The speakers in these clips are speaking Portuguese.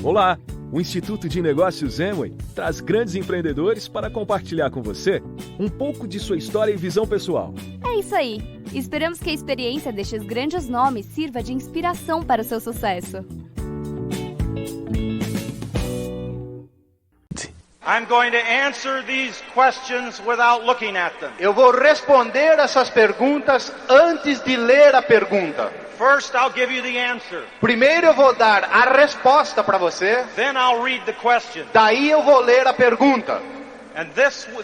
Olá! O Instituto de Negócios Amway traz grandes empreendedores para compartilhar com você um pouco de sua história e visão pessoal. É isso aí! Esperamos que a experiência destes grandes nomes sirva de inspiração para o seu sucesso. I'm going to answer these questions without looking at them. Eu vou responder essas perguntas antes de ler a pergunta. First, I'll give you the answer. Primeiro eu vou dar a resposta para você. Then I'll read the question. Daí eu vou ler a pergunta. And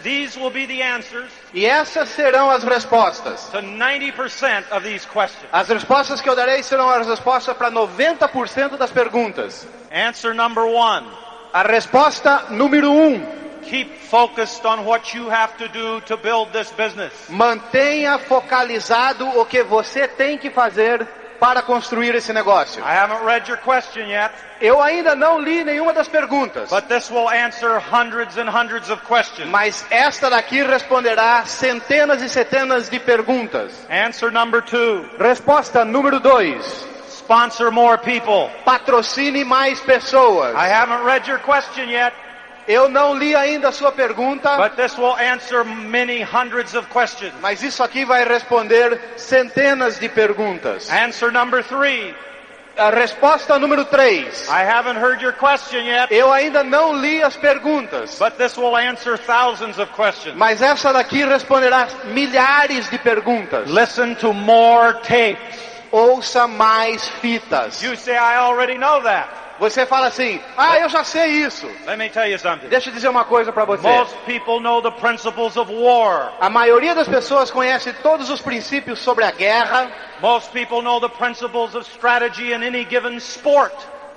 these will be the answers E essas serão as respostas. to 90% of these questions. As respostas que eu darei serão as respostas para 90% das perguntas. Answer number 1. A resposta número 1. Keep focused on what you have to do to build this business. Mantenha focalizado o que você tem que fazer para construir esse negócio. I haven't read your question yet, Eu ainda não li nenhuma das perguntas, but this will answer hundreds and hundreds of questions. mas esta daqui responderá centenas e centenas de perguntas. Answer number 2. Resposta número 2. Sponsor more people. Patrocine mais pessoas. I haven't read your question yet, Eu não li ainda a sua pergunta, but this will answer many hundreds of questions. mas isso aqui vai responder centenas de perguntas. Answer number 3. A resposta número 3. I haven't heard your question yet, Eu ainda não li as perguntas, but this will answer thousands of questions. mas essa daqui responderá milhares de perguntas. Listen to more tapes. Ouça mais fitas. You say, I already know that. Você fala assim, eu já sei isso. Let me tell you something. Deixa eu dizer uma coisa para você. Most people know the principles of war. A maioria das pessoas conhece todos os princípios sobre a guerra. Most people know the principles of strategy in any given sport.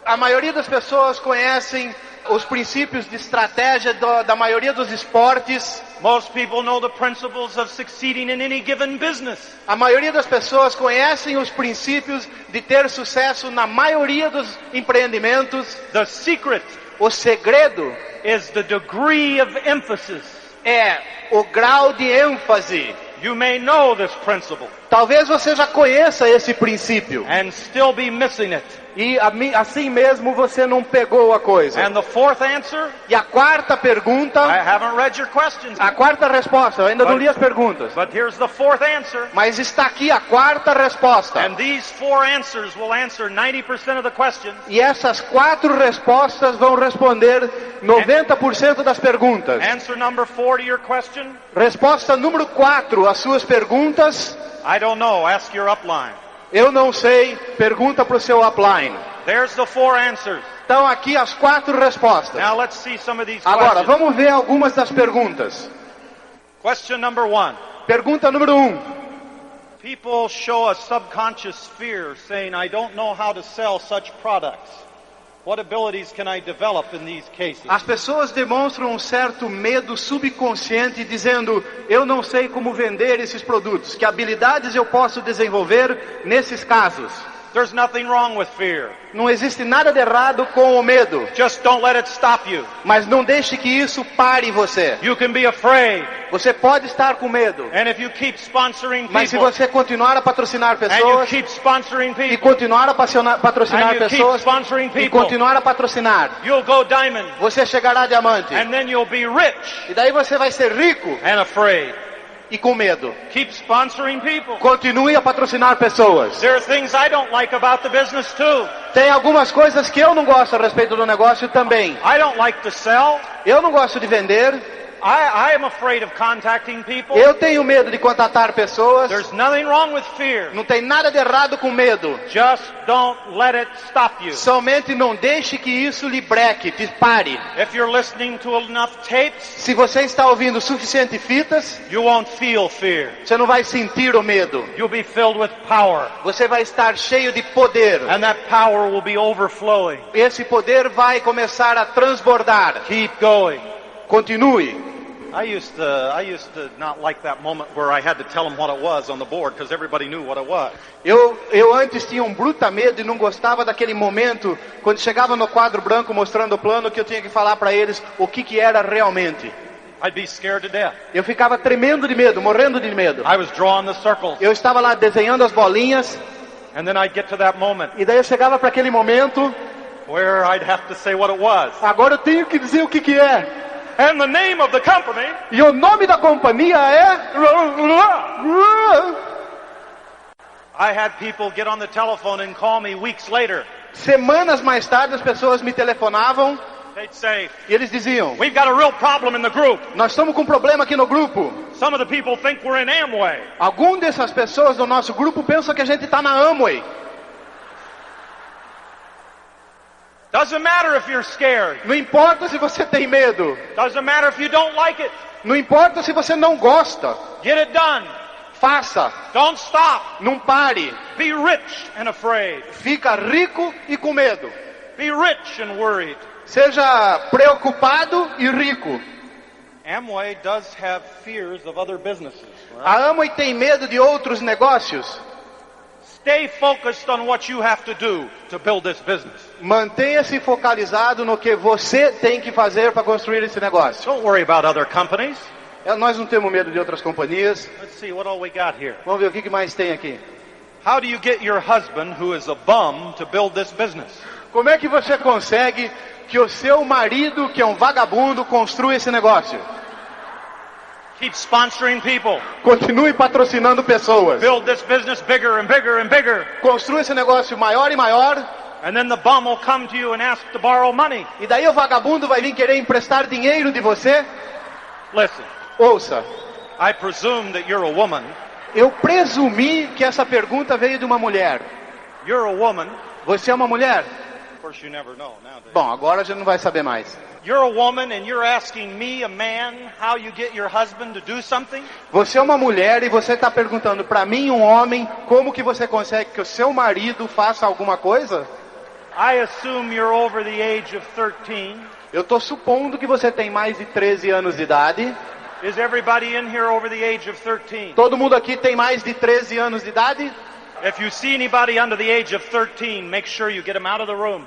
A maioria das pessoas conhecem os princípios de estratégia da maioria dos esportes. Most people know the principles of succeeding in any given business. A maioria das pessoas conhecem os princípios de ter sucesso na maioria dos empreendimentos. The secret O segredo is the degree of emphasis. é o grau de ênfase. You may know this principle Talvez você já conheça esse princípio. and still be missing it. E assim mesmo você não pegou a coisa. And the fourth answer, E a quarta pergunta, I haven't read your questions, a quarta resposta, eu ainda não li as perguntas. but here's the fourth answer. Mas está aqui a quarta resposta. And these 4 answers will answer 90% of the questions. E essas 4 respostas vão responder 90% das perguntas. Answer number 4 to your question, Resposta número 4 às suas perguntas. I don't know, ask your upline. Eu não sei, pergunta para o seu upline. There's the 4 answers. Então aqui as 4 respostas. Now let's see some of these Agora, questions. vamos ver algumas das perguntas. Question number 1. Pergunta número 1. People show a subconscious fear saying, I don't know how to sell such products. What abilities can I develop in these cases? As pessoas demonstram um certo medo subconsciente dizendo, eu não sei como vender esses produtos. Que habilidades eu posso desenvolver nesses casos? There's nothing wrong with fear. Não existe nada de errado com o medo. Just don't let it stop you. Mas não deixe que isso pare você. You can be afraid. Você pode estar com medo. And if you keep sponsoring Mas se people, você continuar a patrocinar and you pessoas, keep sponsoring e people, continuar a patrocinar and you keep pessoas, sponsoring e people, continuar a patrocinar, you'll go diamond. você chegará a diamante. And then you'll be rich E daí você vai ser rico and afraid. e com medo. Keep sponsoring people. Continue a patrocinar pessoas. There are things I don't like about the business too. Tem algumas coisas que eu não gosto a respeito do negócio também. I don't like to sell. Eu não gosto de vender. I am afraid of contacting people. Eu tenho medo de contatar pessoas. There's nothing wrong with fear. Não tem nada de errado com medo. Just don't let it stop you. Somente não deixe que isso lhe breque, te pare. If you're listening to enough tapes, Se você está ouvindo suficiente fitas, you won't feel fear. você não vai sentir o medo. You'll be filled with power. Você vai estar cheio de poder. And that power will be overflowing. Esse poder vai começar a transbordar. Keep going. Continue. I used to not like that moment where I had to tell them what it was on the board because everybody knew what it was. Eu antes tinha um bruta medo e não gostava daquele momento quando chegava no quadro branco mostrando o plano que eu tinha que falar para eles o que era realmente. I'd be scared to death. Eu ficava tremendo de medo, morrendo de medo. I was drawing the circles. Eu estava lá desenhando as bolinhas And then I'd get to that moment. e daí eu chegava para aquele momento where I'd have to say what it was. Agora eu tenho que dizer o que é. And the name of the company. E o nome da companhia é... I had people get on the telephone and call me weeks later. Semanas mais tarde as pessoas me telefonavam They'd say, e eles diziam: we've got a real problem in the group. nós estamos com um problema aqui no grupo. Some of the people think we're in Amway. Algum dessas pessoas do nosso grupo pensam que a gente está na Amway. Doesn't matter if you're scared. Não importa se você tem medo. Doesn't matter if you don't like it. Não importa se você não gosta. Get it done. Faça. Don't stop. Não pare. Be rich and afraid. Fica rico e com medo. Be rich and worried. Seja preocupado e rico. Amway does have fears of other businesses. Right? A Amway tem medo de outros negócios. Stay focused on what you have to do to build this business. Mantenha-se focalizado no que você tem que fazer para construir esse negócio. Don't worry about other companies. Nós não temos medo de outras companhias. Let's see what all we got here. Vamos ver o que mais tem aqui. How do you get your husband, who is a bum, to build this business? Como é que você consegue que o seu marido, que é um vagabundo, construa esse negócio? Keep sponsoring people. Continue patrocinando pessoas. Build this business bigger and bigger and bigger. Construa esse negócio maior e maior. And then the bum will come to you and ask to borrow money. E daí o vagabundo vai vir querer emprestar dinheiro de você. Listen. Ouça. I presume that you're a woman. Eu presumi que essa pergunta veio de uma mulher. You're a woman. Você é uma mulher? Of course you never know nowadays. Bom, agora a gente não vai saber mais. You're a woman and you're asking me, a man, how you get your husband to do something? Você é uma mulher e você está perguntando para mim, um homem, como que você consegue que o seu marido faça alguma coisa? I assume you're over the age of 13. Eu estou supondo que você tem mais de 13 anos de idade. Is everybody in here over the age of 13? Todo mundo aqui tem mais de 13 anos de idade? If you see anybody under the age of 13, make sure you get them out of the room.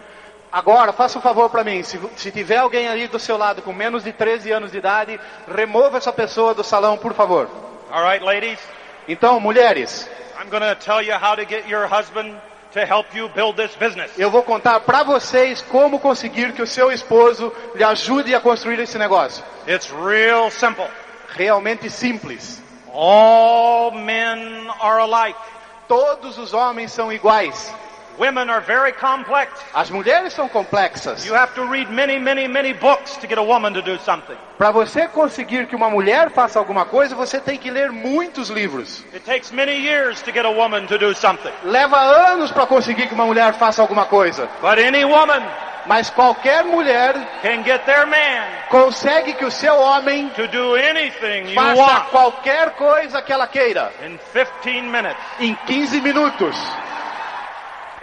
Agora, faça um favor para mim, se tiver alguém ali do seu lado com menos de 13 anos de idade, remova essa pessoa do salão, por favor. All right, ladies? Então, mulheres, I'm going to tell you how to get your husband to help you build this business. eu vou contar para vocês como conseguir que o seu esposo lhe ajude a construir esse negócio. It's real simple. Realmente simples. All men are alike. Todos os homens são iguais. Women are very complex. As mulheres são complexas. You have to read many, many, many books to get a woman to do something. Para você conseguir que uma mulher faça alguma coisa, você tem que ler muitos livros. It takes many years to get a woman to do something. Leva anos para conseguir que uma mulher faça alguma coisa. But any woman Mas qualquer mulher can get their man consegue que o seu homem to do anything you faça want qualquer coisa que ela queira in 15 minutes. em 15 minutos.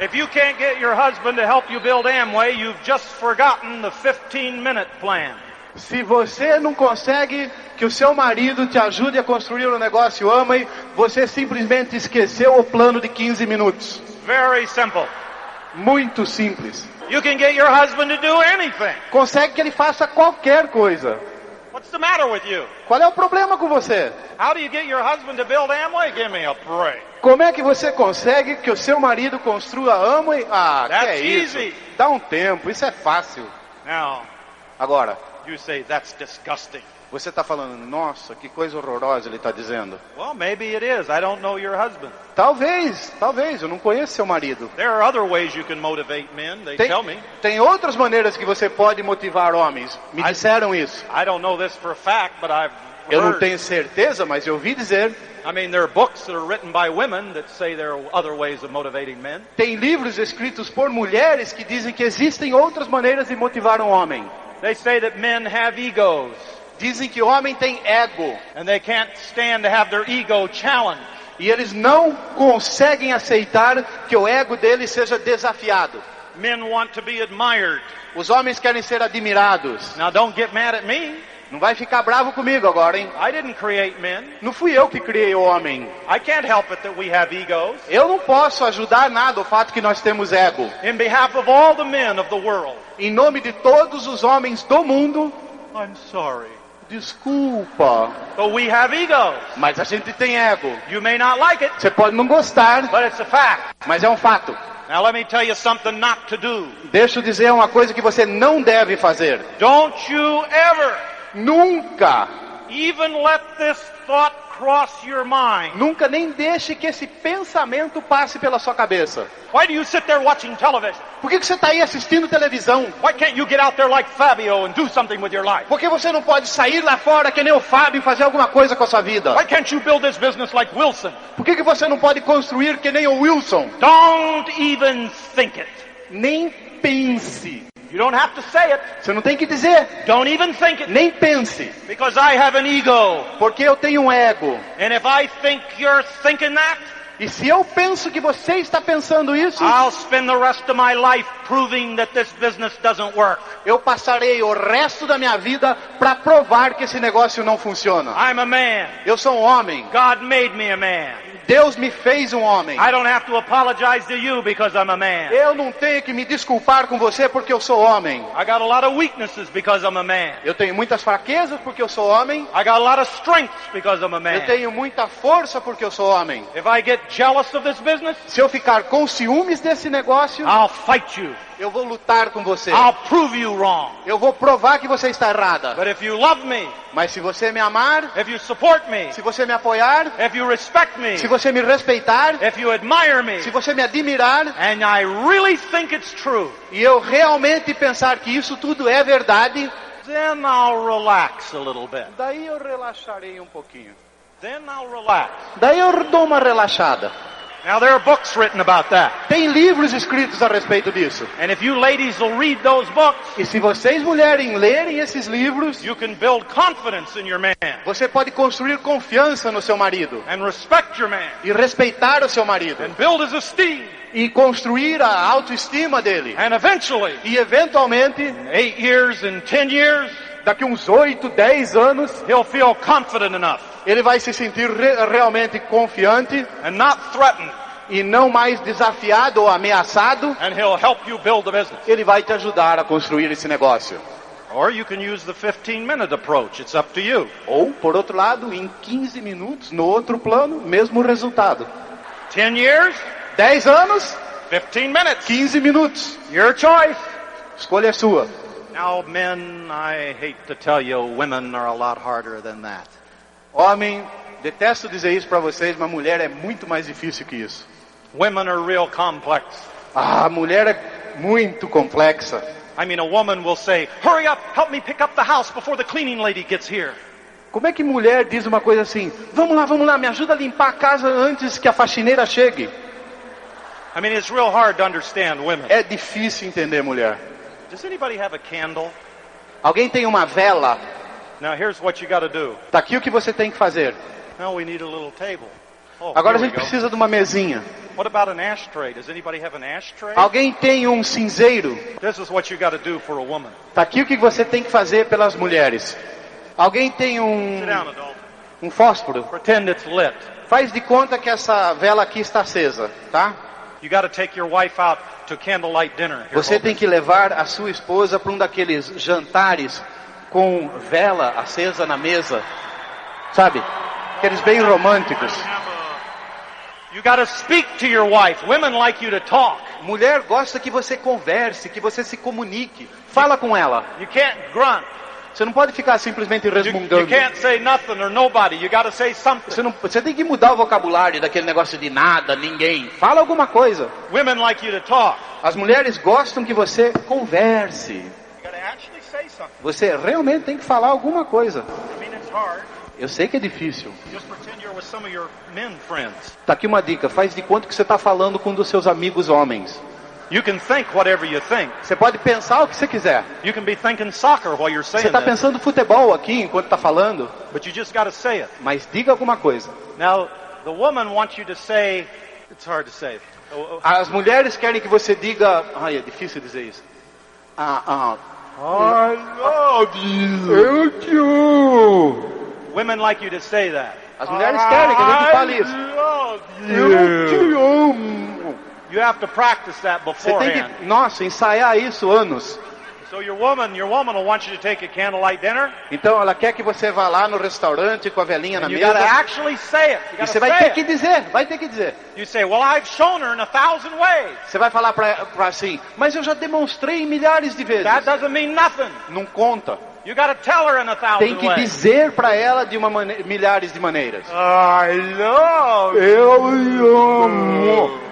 If you can't get your husband to help you build Amway, you've just forgotten the 15-minute plan. Se você não consegue que o seu marido te ajude a construir um negócio Amway, você simplesmente esqueceu o plano de 15 minutos. Very simple. Muito simples. You can get your husband to do anything. Consegue que ele faça qualquer coisa. What's the matter with you? Qual é o problema com você? How do you get your husband to build Amway? Give me a break. Como é que você consegue que o seu marido construa Amway? Ah, que That's é isso? easy. Dá um tempo, isso é fácil. Now, Agora, you say that's disgusting. você está falando, nossa, que coisa horrorosa ele está dizendo. Well, maybe it is. I don't know your husband. Talvez, eu não conheço seu marido. There are other ways you can motivate men, they tell me. Tem outras maneiras que você pode motivar homens. Me disseram isso. I don't know this for a fact, but I've Eu não heard. tenho certeza, mas eu ouvi dizer. I mean, there are books that are written by women that say there are other ways of motivating men. Tem livros escritos por mulheres que dizem que existem outras maneiras de motivar um homem. They say that men have egos, Dizem que o homem tem ego. and they can't stand to have their ego challenged. E eles não conseguem aceitar que o ego deles seja desafiado. Men want to be admired. Os homens querem ser admirados. Now, don't get mad at me. Não vai ficar bravo comigo agora, hein? I didn't create men. Não fui eu que criei o homem. I can't help it that we have egos. Eu não posso ajudar nada o fato que nós temos ego. In behalf of all the men of the world, Em nome de todos os homens do mundo, I'm sorry. desculpa, But we have egos. mas a gente tem ego. You may not like it, Você pode não gostar, but it's a fact. mas é um fato. Now let me tell you something not to do. Deixa eu dizer uma coisa que você não deve fazer. Don't you ever Nunca, even let this thought cross your mind. nunca nem deixe que esse pensamento passe pela sua cabeça. Why do you sit there watching television? Por que você está aí assistindo televisão? Why can't you get out there like Fabio and do something with your life? Por que você não pode sair lá fora que nem o Fábio e fazer alguma coisa com a sua vida? Why can't you build this business like Wilson? Por que você não pode construir que nem o Wilson? Don't even think it. Nem pense. You don't have to say it. Você não tem que dizer. Don't even think it. Nem pense. Because I have an ego. Porque eu tenho um ego. And if I think you're thinking that, E se eu penso que você está pensando isso, I'll spend the rest of my life proving that this business doesn't work. eu passarei o resto da minha vida para provar que esse negócio não funciona. I'm a man. Eu sou um homem. God made me a man. Deus me fez um homem. I don't have to apologize to you because I'm a man. Eu não tenho que me desculpar com você porque eu sou homem. I got a lot of weaknesses because I'm a man. Eu tenho muitas fraquezas porque eu sou homem. I got a lot of strengths because I'm a man. Eu tenho muita força porque eu sou homem. If I get jealous of this business, Se eu ficar com ciúmes desse negócio, I'll fight you. eu vou lutar com você. I'll prove you wrong. Eu vou provar que você está errada. But if you love me, Mas se você me amar, if you support me, se você me apoiar, if you respect me, se você me respeitar, if you admire me, se você me admirar, and I really think it's true, e eu realmente pensar que isso tudo é verdade, then I'll relax a little bit. daí eu relaxarei um pouquinho. Then I'll relax. Daí eu dou uma relaxada. Now there are books written about that. Tem livros escritos a respeito disso. And if you ladies will read those books, E se vocês mulheres lerem esses livros, you can build confidence in your man você pode construir confiança no seu marido. and respect your man E respeitar o seu marido. and build his esteem. E construir a autoestima dele. And eventually, E eventualmente, 8 years and 10 years, daqui uns 8, 10 anos, he'll feel confident enough ele vai se sentir realmente confiante and not threatened, e não mais desafiado ou ameaçado. and he'll help you build the business. Ele vai te ajudar a construir esse negócio. Or you can use the 15-minute approach. It's up to you. Ou, por outro lado, em 15 minutos, no outro plano, mesmo resultado. 10 years, 10 anos, 15 minutes. 15 minutos. Your choice. Escolha sua. Now, men, I hate to tell you, women are a lot harder than that. Homem, detesto dizer isso para vocês, mas mulher é muito mais difícil que isso. Women are real complex. A mulher é muito complexa. I mean, a woman will say, hurry up, help me pick up the house before the cleaning lady gets here. Como é que mulher diz uma coisa assim? Vamos lá, me ajuda a limpar a casa antes que a faxineira chegue. I mean, it's real hard to understand women. É difícil entender mulher. Does anybody have a candle? Alguém tem uma vela? Now, here's what you got to do. Tá aqui o que você tem que fazer. Now we need a little table. Oh, Agora a here we gente go. precisa de uma mesinha. What about an ashtray? Does anybody have an ashtray? Alguém tem um cinzeiro? This is what you got to do for a woman. Tá aqui o que você tem que fazer pelas mulheres. Alguém tem Sit down, adult. um fósforo? Pretend it's lit. Faz de conta que essa vela aqui está acesa, tá? You got to take your wife out to candlelight dinner. Here, Você hold tem this. que levar a sua esposa para um daqueles jantares com vela acesa na mesa, sabe? Aqueles bem românticos. You got to speak to your wife. Women like you to talk. Mulher gosta que você converse, que você se comunique. Fala com ela. You can't grunt. Você não pode ficar simplesmente You resmungando. can't say nothing or nobody. You got to say something. Você tem que mudar o vocabulário daquele negócio de nada, ninguém. Fala alguma coisa. Women like you to talk. As mulheres gostam que você converse. You got to actually say something. Você realmente tem que falar alguma coisa. I mean, it's hard. Eu sei que é difícil. Just pretend you're with some of your men friends. Tá aqui uma dica. Faz de conta que você está falando com um dos seus amigos homens. You can think whatever you think. Você pode pensar o que você quiser. You can be thinking soccer while you're Você saying está that. pensando futebol aqui enquanto está falando. But you just got to say it. Mas diga alguma coisa. Now, the woman wants you to say, it's hard to say. As mulheres querem que você diga... Ai, é difícil dizer isso. I love you. Eu te amo. Women like you to say that. As mulheres querem que a gente fale isso. Eu te amo. You have to practice that Você tem beforehand. que, nossa, ensaiar isso anos. So your woman will want you to take a candlelight dinner. Então ela quer que você vá lá no restaurante com a velhinha na And you mesa. gotta actually say it. You E gotta você vai say ter it. que dizer, vai ter que dizer. You say, well, I've shown her in 1,000 ways. Você vai falar pra assim, mas eu já demonstrei milhares de vezes. That doesn't mean nothing. Não conta. You gotta tell her in 1,000 Tem que ways. dizer pra ela de milhares de maneiras. I love Eu amo.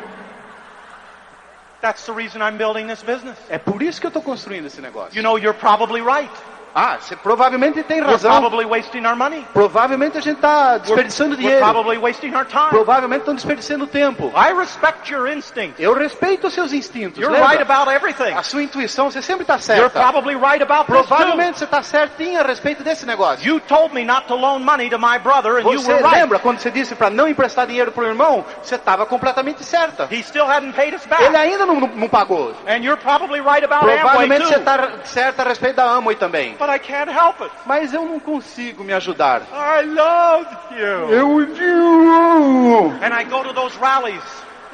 That's the reason I'm building this business. É por isso que eu estou construindo esse negócio. You know, you're probably right. Ah, você provavelmente tem We're razão. probably wasting our money. Provavelmente a gente está desperdiçando We're dinheiro. probably wasting our time. Provavelmente estão desperdiçando tempo. I respect your instinct. Eu respeito os seus instintos. You're Lembra? right about everything. A sua intuição, você sempre está You're certa. probably right about this too. Provavelmente você está certinha a respeito desse negócio. You told me not to loan money to my brother and you Você were right. lembra quando você disse para não emprestar dinheiro para o irmão? Você estava completamente certa. He still hadn't paid us back. Ele ainda não pagou. And you're probably right about Amway Provavelmente você too. está certa a respeito da Amway também. But I can't help it. Mas eu não consigo me ajudar. I love you. Eu te amo. And I go to those rallies.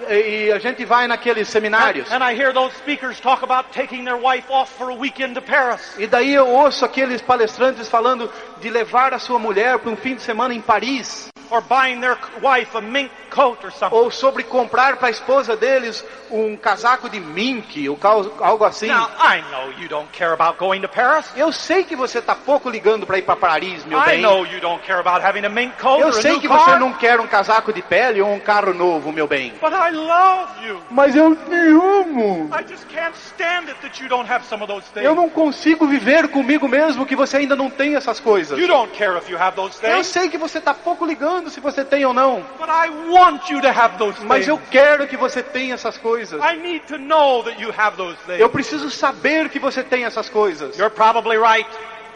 E a gente vai naqueles seminários. And I hear those speakers talk about taking their wife off for a weekend to Paris. E daí eu ouço aqueles palestrantes falando de levar a sua mulher para um fim de semana em Paris. Or buying their wife a mink coat or something. Ou sobre comprar para a esposa deles um casaco de mink, ou algo assim. Now, I know you don't care about going to Paris. Eu sei que você está pouco ligando para ir para Paris, meu I bem. know you don't care about having a mink coat Eu or a sei new que car. você não quer um casaco de pele ou um carro novo, meu bem. But I love you. Mas eu te amo. I just can't stand it that you don't have some of those things. Eu não consigo viver comigo mesmo que você ainda não tem essas coisas. You don't care if you have those Eu things. sei que você está pouco ligando se você tem ou não. But I want you to have those things. Mas eu quero que você tenha essas coisas. I need to know that you have those things. Eu preciso saber que você tem essas coisas. You're probably right.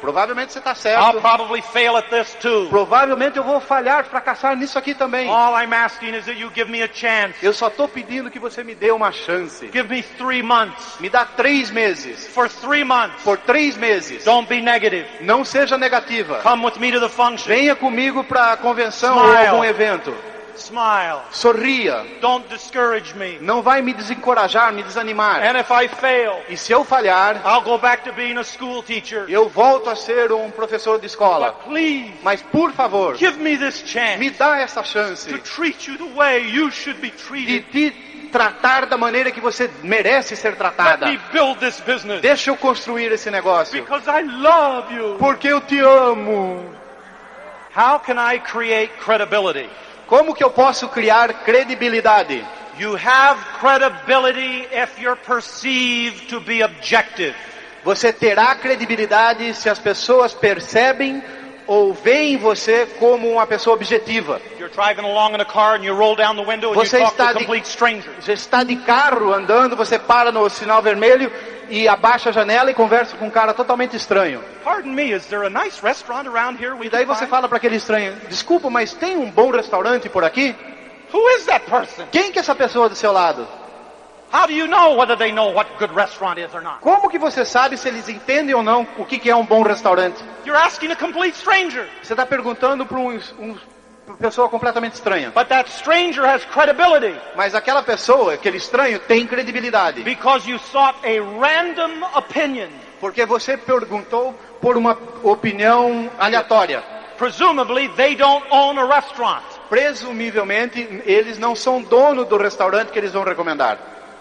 Provavelmente você está I'll certo. probably fail at this too. Provavelmente eu vou falhar, fracassar nisso aqui também. All I'm asking is that you give me a chance. Eu só estou pedindo que você me dê uma chance. Give me 3 months. Me dá 3 meses. For 3 months. Por 3 meses. Don't be negative. Não seja negativa. Come with me to the function. Venha comigo para a convenção Smile. ou algum evento. Smile. Sorria. Don't discourage me. Não vai me desencorajar, me desanimar. And if I fail, E se eu falhar, I'll go back to being a school teacher. eu volto a ser um professor de escola. But please, Mas por favor, give me this chance me dá essa chance to treat you the way you should be de treated. te tratar da maneira que você merece ser Let tratada. me build this business. Deixa eu construir esse negócio. Because I love you. Porque eu te amo. How can I create credibility? Como que eu posso criar credibilidade? You have credibility if you're perceived to be objective. Você terá credibilidade se as pessoas percebem ou veem você como uma pessoa objetiva. You're driving along in a car and you roll down the window and Você you talk to está a complete stranger. Você está de carro andando, você para no sinal vermelho e abaixa a janela e conversa com um cara totalmente estranho. Pardon me, is there a nice restaurant around here we E daí can você find? fala para aquele estranho: desculpa, mas tem um bom restaurante por aqui? Who is that person? Quem que é essa pessoa do seu lado? How do you know whether they know what good restaurant is or not? Como que você sabe se eles entendem ou não o que é um bom restaurante? You're asking a complete stranger. Você está perguntando para uma pessoa completamente estranha. But that stranger has credibility Mas aquela pessoa, aquele estranho, tem credibilidade. because you sought a random opinion. Porque você perguntou por uma opinião aleatória. Presumably, they don't own a restaurant. Presumivelmente, eles não são dono do restaurante que eles vão recomendar.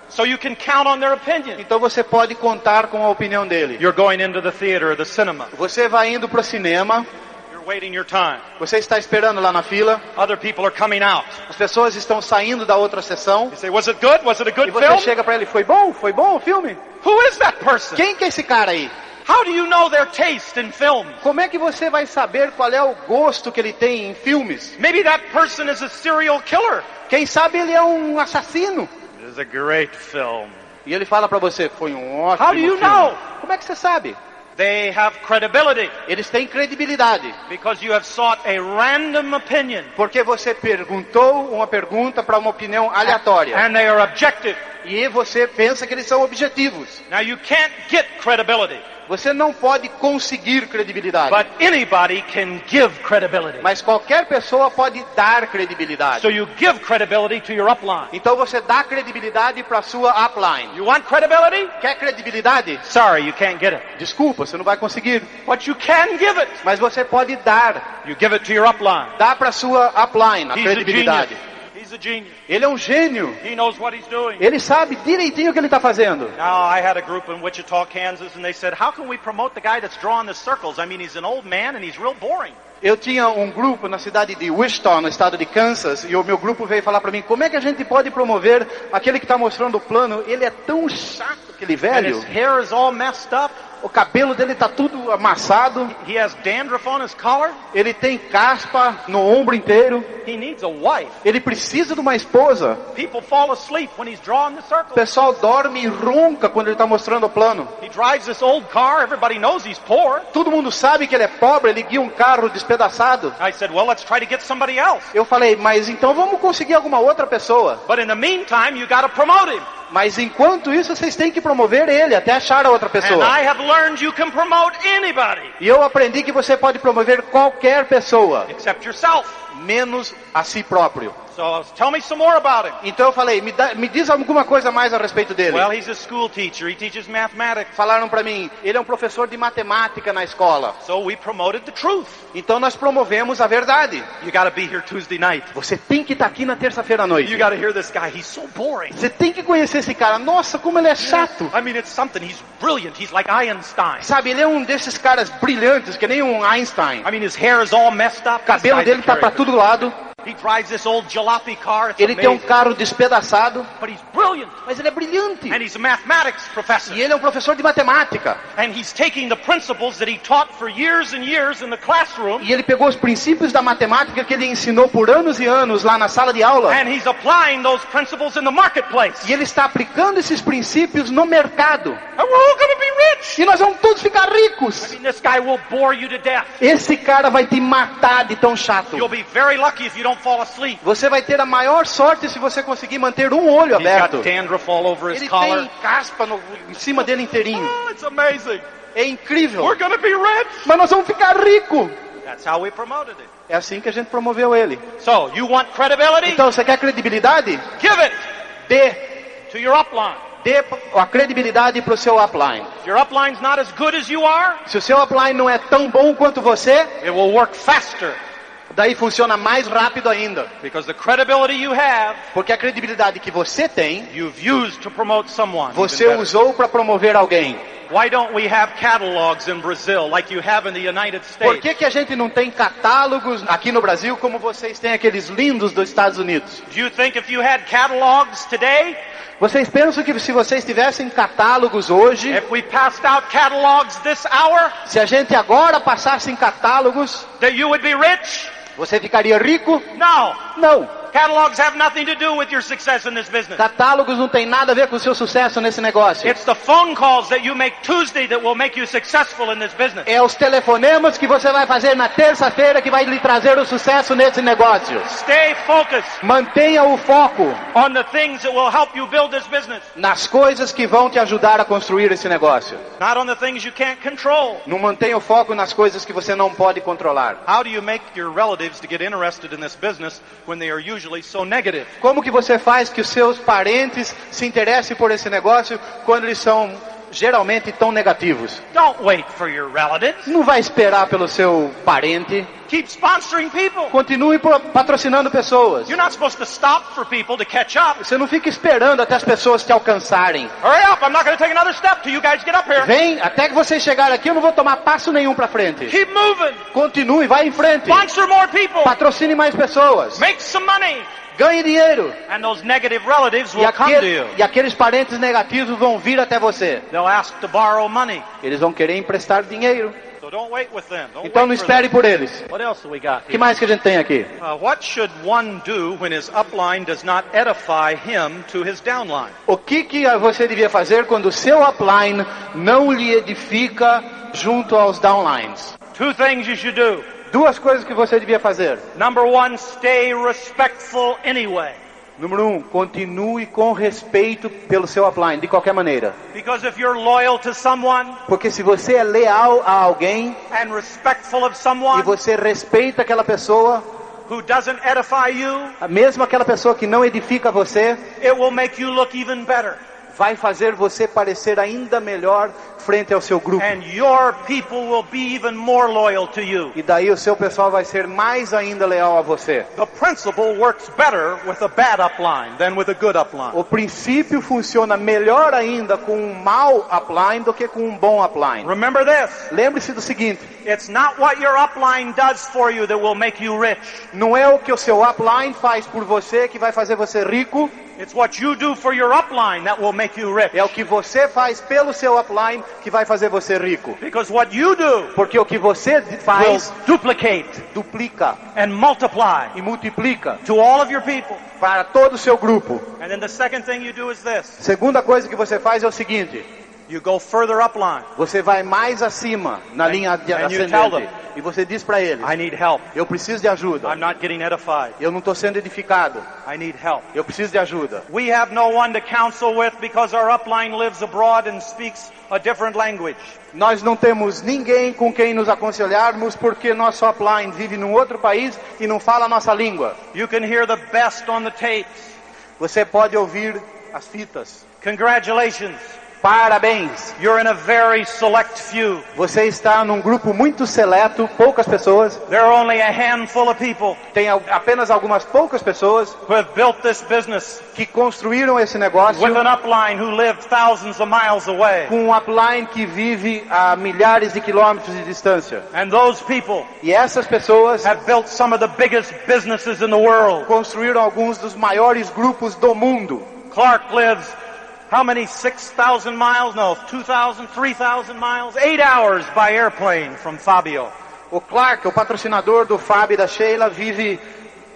So you can count on their opinion. Então você pode contar com a opinião dele. You're going into the theater or the cinema. Você vai indo para o cinema, You're waiting your time. você está esperando lá na fila, Other people are coming out. as pessoas estão saindo da outra sessão, You say, was it good? Was it a e good você film? chega para ele: foi bom? Foi bom o filme? Who is that person? Quem que é esse cara aí? How do you know their taste in films? Como é que você vai saber qual é o gosto que ele tem em filmes? Maybe that person is a serial killer. Quem sabe ele é um assassino? It is a great film. E ele fala para você: foi um ótimo How do you filme. know? Como é que você sabe? They have credibility Eles têm credibilidade. because you have sought a random opinion. Porque você perguntou uma pergunta para uma opinião aleatória. And they are objective. E você pensa que eles são objetivos. Now you can't get credibility Você não pode conseguir credibilidade. But anybody can give credibility. Mas qualquer pessoa pode dar credibilidade. So you give credibility to your upline. Então você dá credibilidade para sua upline. You want credibility? Quer credibilidade? Sorry, you can't get it. Desculpa, você não vai conseguir. But you can give it. Mas você pode dar. You give it to your upline. Dá para sua upline a He's credibilidade. a genius. He's a genius. Ele é um gênio. He knows what he's doing. Ele sabe direitinho o que ele está fazendo. Now, I had a group in Wichita, Kansas, and they said, how can we promote the guy that's drawing the circles? I mean, he's an old man and he's real boring. Eu tinha um grupo na cidade de Wichita, no estado de Kansas, e o meu grupo veio falar para mim, como é que a gente pode promover aquele que está mostrando o plano? Ele é tão chato, aquele And velho. his hair is all messed up. O cabelo dele está tudo amassado. He has dandruff on his collar. Ele tem caspa no ombro inteiro. He needs a wife. Ele precisa de uma esposa. People fall asleep when he's drawing the O circles. pessoal dorme e ronca quando ele está mostrando o plano. He drives this old car. Everybody knows he's poor. Todo mundo sabe que ele é pobre, ele guia um carro despedaçado. I said, well, let's try to get somebody else. Eu falei, mas então vamos conseguir alguma outra pessoa. But in the meantime, you got to promote him. Mas enquanto isso, vocês têm que promover ele até achar a outra And pessoa. I have learned you can promote anybody E eu aprendi que você pode promover qualquer pessoa, except yourself. menos a si próprio. So tell me some more about him. Então eu falei, me diz alguma coisa mais a respeito dele. Well, he's a school teacher. He teaches mathematics. Falaram para mim, ele é um professor de matemática na escola. So we promoted the truth. Então nós promovemos a verdade. You got to be here Tuesday night. Você tem que estar aqui na terça-feira à noite. You got to hear this guy. He's so boring. Você tem que conhecer esse cara. Nossa, como ele é chato. I mean, it's something. He's brilliant. He's like Einstein. Sabe, ele é um desses caras brilhantes, que nem um Einstein. I mean, his hair is all messed up. O cabelo dele tá para todo lado. He drives this old jalopy car. It's Ele tem um amazing. carro despedaçado. But he's brilliant. Mas ele é brilhante. And he's a mathematics professor. E ele é um professor de matemática. And he's taking the principles that he taught for years and years in the classroom. E ele pegou os princípios da matemática que ele ensinou por anos e anos lá na sala de aula. And he's applying those principles in the marketplace. E ele está aplicando esses princípios no mercado. And we're all going to be rich. E nós vamos todos ficar ricos. I mean, this guy will bore you to death. Esse cara vai te matar de tão chato. You'll be very lucky if you don't fall asleep. Você vai ter a maior sorte se você conseguir manter um olho He's aberto. got dandruff all over his Ele collar. tem caspa em cima dele inteirinho. Oh, it's amazing. É incrível. We're going to be rich. Mas nós vamos ficar ricos. That's how we promoted it. É assim que a gente promoveu ele. So, you want credibility? Então, você quer credibilidade? Give it Dê. to your upline. Dê a credibilidade para o seu upline. If your upline's not as good as you are, Se o seu upline não é tão bom quanto você, it will work faster. daí funciona mais rápido ainda. Because the credibility you have, Porque a credibilidade que você tem, you've used to promote someone. você even better. usou para promover alguém. Why don't we have catalogs in Brazil like you have in the United Por States? que a gente não tem catálogos aqui no Brasil como vocês têm aqueles lindos dos Estados Unidos? Do you think if you had catalogs today, Vocês pensam que se vocês tivessem catálogos hoje, if we passed out catalogs this hour, se a gente agora passasse em catálogos, that you would be rich? você ficaria rico? No. Não. Catalogs have nothing to do with your success in this business. Catálogos não tem nada a ver com o seu sucesso nesse negócio. It's the phone calls that you make Tuesday that will make you successful in this business. É os telefonemas que você vai fazer na terça-feira que vai lhe trazer o sucesso nesse negócio. Stay focused Mantenha o foco on the things that will help you build this business, nas coisas que vão te ajudar a construir esse negócio. not on the things you can't control. Não mantenha o foco nas coisas que você não pode controlar. How do you make your relatives to get interested in this business when they are usually so negative? Como que você faz que os seus parentes se interessem por esse negócio quando eles são geralmente tão negativos? Don't wait for your relatives. Não vai esperar pelo seu parente. Keep sponsoring people. Continue patrocinando pessoas. You're not supposed to stop for people to catch up. Você não fica esperando até as pessoas te alcançarem. Hurry up, I'm not going to take another step till you guys get up here. Vem, até que vocês chegarem aqui eu não vou tomar passo nenhum pra frente. Keep moving. Continue, vai em frente. Sponsor more people. Patrocine mais pessoas. Make some money. Ganhe dinheiro. And those negative relatives E, will come to you. e aqueles parentes negativos vão vir até você. They'll ask to borrow money. Eles vão querer emprestar dinheiro. So don't wait with them. Don't Então não wait for them. espere por eles. What else do we got O que here? mais que a gente tem aqui? What should one do when his upline does not edify him to his downline? O que você devia fazer quando o seu upline não lhe edifica junto aos downlines? Two things you should do. Duas coisas que você devia fazer. Number one, stay respectful anyway. Número 1, continue com respeito pelo seu upline, de qualquer maneira. Because if you're loyal to someone Porque se você é leal a alguém and respectful of e someone você respeita aquela pessoa, who doesn't edify you, mesmo aquela pessoa que não edifica você, it will make you look even better. vai fazer você parecer ainda melhor frente ao seu grupo. And your people will be even more loyal to you. E daí o seu pessoal vai ser mais ainda leal a você. The principle works better with a bad upline than with a good upline. O princípio funciona melhor ainda com um mau upline do que com um bom upline. Remember this. Lembre-se do seguinte: It's not what your upline does for you that will make you rich. não é o que o seu upline faz por você que vai fazer você rico. It's what you do for your upline that will make you rich. É o que você faz pelo seu upline que vai fazer você rico. Because what you do Porque o que você will faz duplicate duplica and multiply e multiplica to all of your people. para todo o seu grupo. And then the second thing you do is this. Segunda coisa que você faz é o seguinte: You go further upline. você vai mais acima na linha de and you tell ascendente e você diz para eles: I need help. eu preciso de ajuda. I'm not getting edified. Eu não estou sendo edificado. I need help. Eu preciso de ajuda. We have no one to counsel with because our upline lives abroad and speaks a different language. Nós não temos ninguém com quem nos aconselharmos porque nosso upline vive num outro país e não fala a nossa língua. You can hear the best on the tapes. Você pode ouvir as fitas. Congratulations. Parabéns! You're in a very select few. Você está num grupo muito seleto, poucas pessoas. There are only a handful of people Tem apenas algumas poucas pessoas who have built this business que construíram esse negócio with an upline who live thousands of miles away. com um upline que vive a milhares de quilômetros de distância. And those people E essas pessoas have built some of the biggest businesses in the world. construíram alguns dos maiores grupos do mundo. Clark lives how many? 6,000 miles? No, 2,000, 3,000 miles? 8 hours by airplane from Fabio. O Clark, o patrocinador do Fábio e da Sheila, vive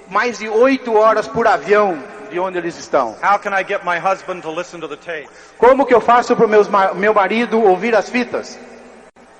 mais de 8 horas por avião de onde eles estão. How can I get my husband to listen to the tape? Como que eu faço para o meu marido ouvir as fitas?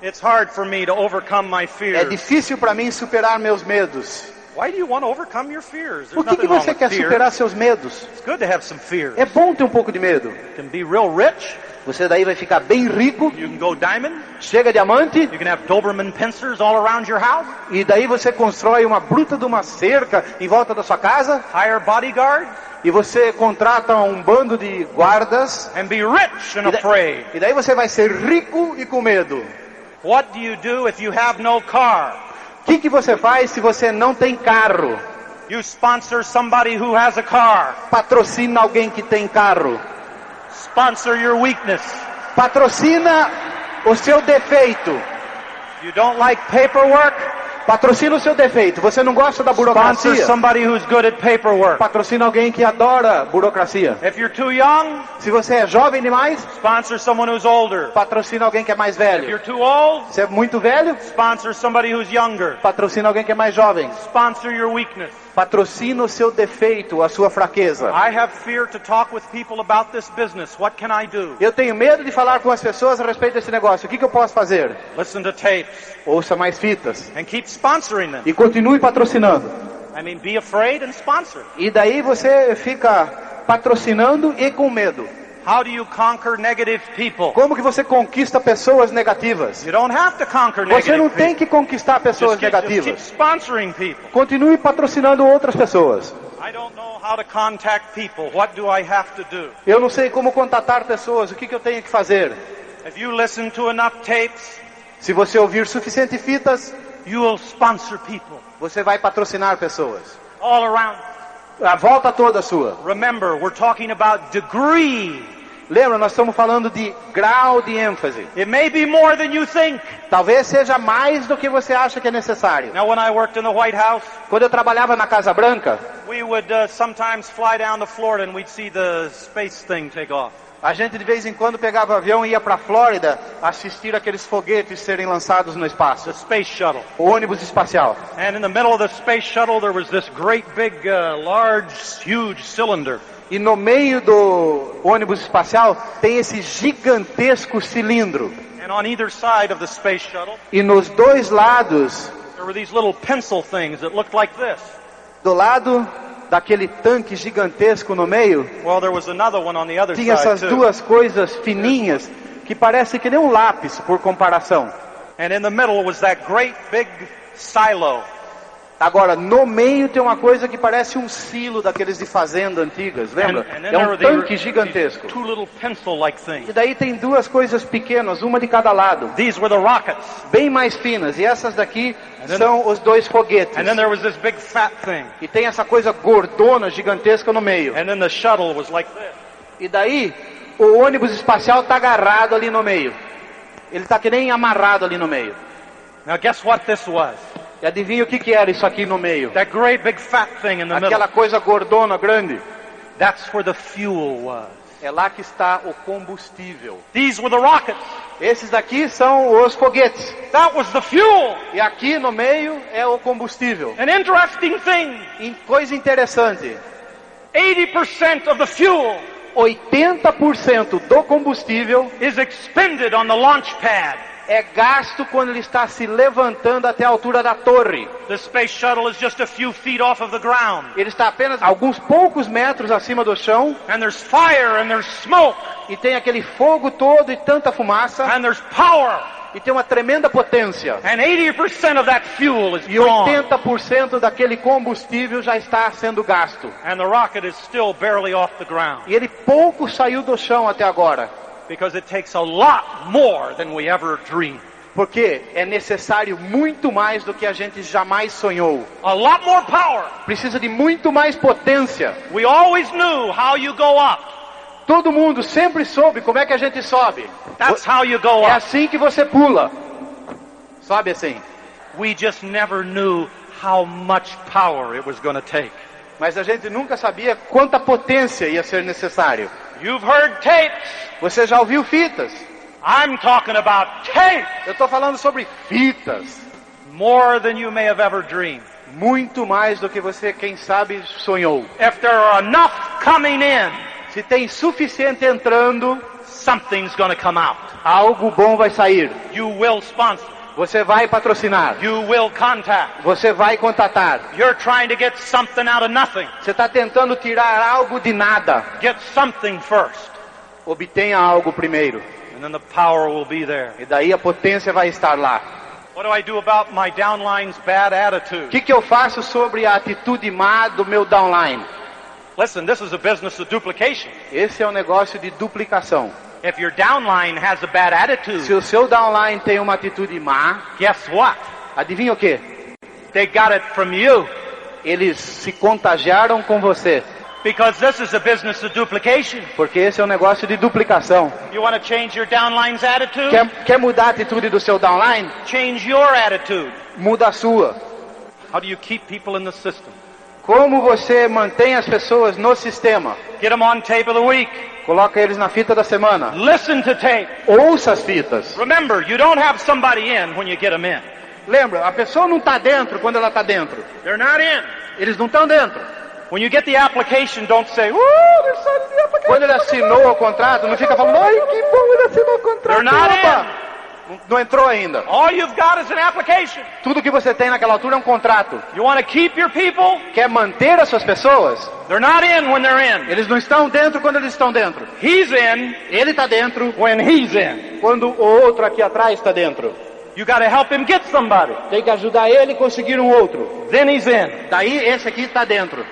It's hard for me to overcome my É fears. difícil para mim superar meus medos. Why do you want to overcome your fears? There's Por que nothing wrong você with quer fear. superar seus medos? It's good to have some fear. É bom ter um pouco de medo. You can be real rich. Você daí vai ficar bem rico, You can go diamond. chega diamante, You can have Doberman pincers all around your house. e daí você constrói uma bruta de uma cerca em volta da sua casa, Hire bodyguards e você contrata um bando de guardas, and be rich and e afraid. daí você vai ser rico e com medo. What do you do if you have no car? O que você faz se você não tem carro? You sponsor somebody who has a car. Patrocina alguém que tem carro. Sponsor your weakness. Patrocina o seu defeito. You don't like paperwork? Patrocina o seu defeito. Você não gosta da Sponsor burocracia? somebody who's good at paperwork. Patrocina alguém que adora burocracia. If you're too young, Se você é jovem demais, sponsor someone who's older. patrocina alguém que é mais If velho. you're too old, Se é muito velho, sponsor somebody who's younger. patrocina alguém que é mais jovem. Sponsor your weakness. Patrocina o seu defeito, a sua fraqueza. I have fear to talk with people about this business. What can I do? Eu tenho medo de falar com as pessoas a respeito desse negócio. O que eu posso fazer? Listen to tapes Ouça mais fitas. and keep sponsoring them. E continue patrocinando. I mean, be afraid and sponsor. E daí você fica patrocinando e com medo. How do you conquer negative people? Como que você conquista pessoas negativas? You don't have to conquer Você negative não people. tem que conquistar pessoas Just keep negativas. sponsoring people. Continue patrocinando outras pessoas. I don't know how to contact people. What do I have to do? Eu não sei como contatar pessoas. O que eu tenho que fazer? If you listen to enough tapes, Se você ouvir suficiente fitas, you will sponsor people você vai patrocinar pessoas. all around. A volta toda sua. Remember, we're talking about degree. Lembra, nós estamos falando de grau de ênfase. It may be more than you think. Talvez seja mais do que você acha que é necessário. Now, when I worked in the White House, Quando eu trabalhava na Casa Branca, we would sometimes fly down to Florida and we'd see the space thing take off. a gente de vez em quando pegava o avião e ia para a Flórida assistir aqueles foguetes serem lançados no espaço. The space shuttle. O ônibus espacial. And in the middle of the space shuttle, there was this great big, large, huge cylinder. E no meio do ônibus espacial tem esse gigantesco cilindro. And on either side of the space shuttle, E nos dois lados, there were these little pencil things that looked like this. do lado daquele tanque gigantesco no meio, Well, there was another one on the other tinha side essas too. duas coisas fininhas que parece que nem um lápis por comparação. And in the middle was that great big silo. Agora, no meio tem uma coisa que parece um silo daqueles de fazenda antigas, lembra? And then É there um were tanque gigantesco. two little pencil-like E things. daí tem duas coisas pequenas, uma de cada lado, These were the rockets. bem mais finas. E essas daqui then- são os dois foguetes. And then there was this big fat thing. E tem essa coisa gordona, gigantesca no meio. And then the shuttle was like this. E daí, o ônibus espacial está agarrado ali no meio. Ele está que nem amarrado ali no meio. Now guess what this was? E adivinha o que era isso aqui no meio? That great big fat thing in the Aquela middle. coisa gordona, grande. That's where the fuel was. É lá que está o combustível. These were the rockets. Esses daqui são os foguetes. That was the fuel. E aqui no meio é o combustível. An interesting thing. E coisa interessante, 80% of the fuel 80% do combustível is expended on the launch pad. é gasto quando ele está se levantando até a altura da torre. The space shuttle is just a few feet off of the ground. Ele está apenas alguns poucos metros acima do chão And there's fire and there's smoke e tem aquele fogo todo e tanta fumaça and there's power. e tem uma tremenda potência. And 80% of that fuel is E gone. 80% daquele combustível já está sendo gasto. And the rocket is still barely off the ground. E ele pouco saiu do chão até agora. Because it takes a lot more than we ever dreamed. Porque é necessário muito mais do que a gente jamais sonhou. A lot more power. Precisa de muito mais potência. We always knew how you go up. Todo mundo sempre soube como é que a gente sobe. That's how you go É up. assim que você pula. Sobe assim. We just never knew how much power it was going to take. Mas a gente nunca sabia quanta potência ia ser necessário. You've heard tapes. Você já ouviu fitas? I'm talking about tapes. Eu estou falando sobre fitas. More than you may have ever dreamed. Muito mais do que você, quem sabe, sonhou. If there are enough coming in, Se tem suficiente entrando, something's going to come out. algo bom vai sair. You will sponsor. Você vai patrocinar. You will contact. Você vai contatar. You're trying to get something out of nothing. Você está tentando tirar algo de nada. Get something first. Obtenha algo primeiro. And then the power will be there. E daí a potência vai estar lá. What do I do about my downline's bad O attitude? que eu faço sobre a atitude má do meu downline? Listen, this is a business of duplication. Esse é um negócio de duplicação. If your downline has a bad Se attitude, o seu downline tem uma atitude má, guess what? adivinha o quê? They got it from you. Eles se contagiaram com você. Because this is a business of duplication. Porque esse é um negócio de duplicação. You want to change your downline's attitude? Quer mudar a atitude do seu downline? Change your attitude. Muda a sua. How do you keep people in the system? Como você mantém as pessoas no sistema? Get them on tape of the week. Coloca eles na fita da semana. Listen to tape. Ouça as fitas. Remember, you don't have somebody in when you get them in. Lembra, a pessoa não está dentro quando ela está dentro. They're not in. Eles não estão dentro. When you get the application, don't say, they're signing the application. Quando ele assinou o contrato, não fica falando, ai que bom, ele assinou o contrato. They're not Opa! Não entrou ainda. All you've got is an application. Tudo que você tem naquela altura é um contrato. You want to keep your people? Quer manter as suas pessoas? They're not in when they're in. Eles não estão dentro quando eles estão dentro. He's in Ele está dentro when he's in. quando o outro aqui atrás está dentro. You got to help him get somebody. Tem que ajudar ele a conseguir um outro. Then he's in. Daí esse aqui está dentro.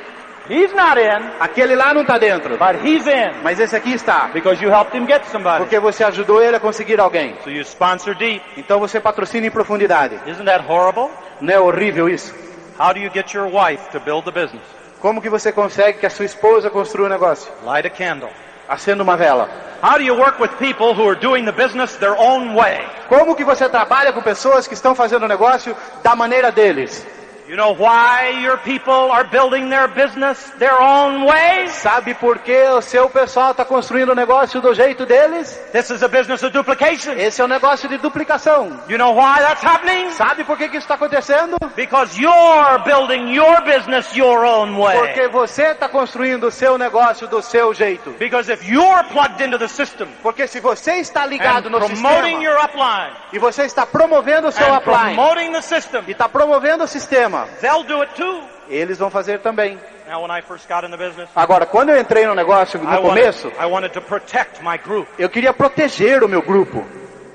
He's not in, Aquele lá não está dentro. but he's in Mas esse aqui está. because you helped him get somebody. Porque você ajudou ele a conseguir alguém. So you sponsor deep. Então você patrocina em profundidade. Isn't that horrible? Não é horrível isso? How do you get your wife to build the business? Como que você consegue que a sua esposa construa um negócio? Light a candle. Acenda uma vela. How do you work with people who are doing the business their own way? Como que você trabalha com pessoas que estão fazendo o negócio da maneira deles? You know why your people are building their business their own way? Sabe por que o seu pessoal está construindo o negócio do jeito deles? This is a business of duplication. Esse é um negócio de duplicação. You know why that's happening? Sabe por que isso está acontecendo? Because you're building your business your own way. Porque você está construindo o seu negócio do seu jeito. Because if you're plugged into the system Porque se você está ligado and no promoting sistema your upline e você está promovendo o seu and upline promoting the system, e está promovendo o sistema, they'll do it too. eles vão fazer também. Now, when I first got in the business, Agora, quando eu entrei no negócio no começo, I wanted to protect my group. eu queria proteger o meu grupo.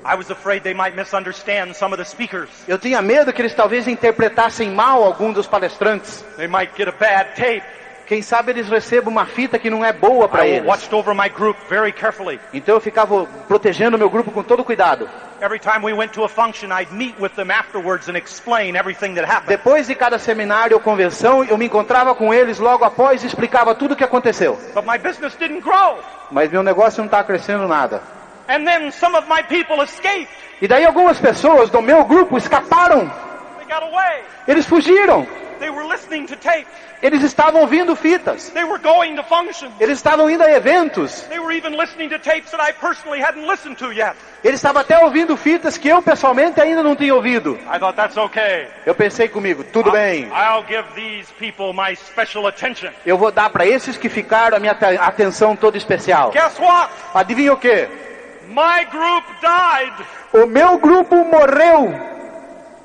I was afraid they might misunderstand some of the speakers. Eu tinha medo que eles talvez interpretassem mal algum dos palestrantes. They might get a bad tape. Quem sabe eles recebam uma fita que não é boa para I eles. watched over my group very carefully. Então eu ficava protegendo o meu grupo com todo cuidado. Every time we went to a function, I'd meet with them afterwards and explain everything that happened. Depois de cada seminário ou convenção, eu me encontrava com eles logo após e explicava tudo o que aconteceu. But my business didn't grow. Mas meu negócio não está crescendo nada. And then some of my people escaped. E daí algumas pessoas do meu grupo escaparam. They got away. Eles fugiram. They were listening to tapes. Eles estavam ouvindo fitas. They were going to functions. Eles estavam indo a eventos. They were even listening to tapes that I personally hadn't listened to yet. Eles estavam até ouvindo fitas que eu pessoalmente ainda não tinha ouvido. I thought that's okay. Eu pensei comigo, tudo bem. I'll give these people my special attention. Eu vou dar para esses que ficaram a minha atenção toda especial. Guess what? Adivinha o quê? My group died. O meu grupo morreu.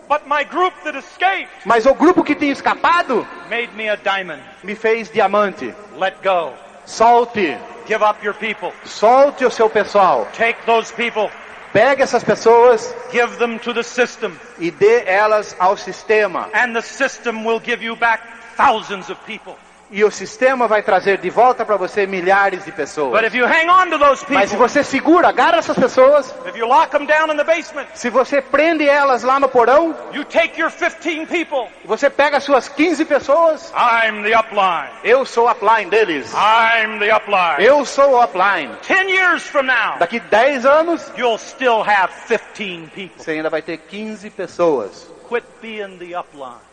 But my group that escaped Mas o grupo que tinha escapado made me a diamond. me fez diamante. Let go. Solte. Give up your people. Solte o seu pessoal. Take those people. Pegue essas pessoas Give them to the system. e dê elas ao sistema. And the system will give you back thousands of people. E o sistema vai trazer de volta para você milhares de pessoas. But if you hang on to those Mas se people, você segura, agarra essas pessoas, if you lock them down in the basement, se você prende elas lá no porão, you take your 15 people. você pega as suas 15 pessoas, I'm the upline. eu sou o upline deles. I'm the upline. Eu sou o upline. 10 years from now, Daqui 10 anos, you'll still have 15 people. você ainda vai ter 15 pessoas. Quit being the upline.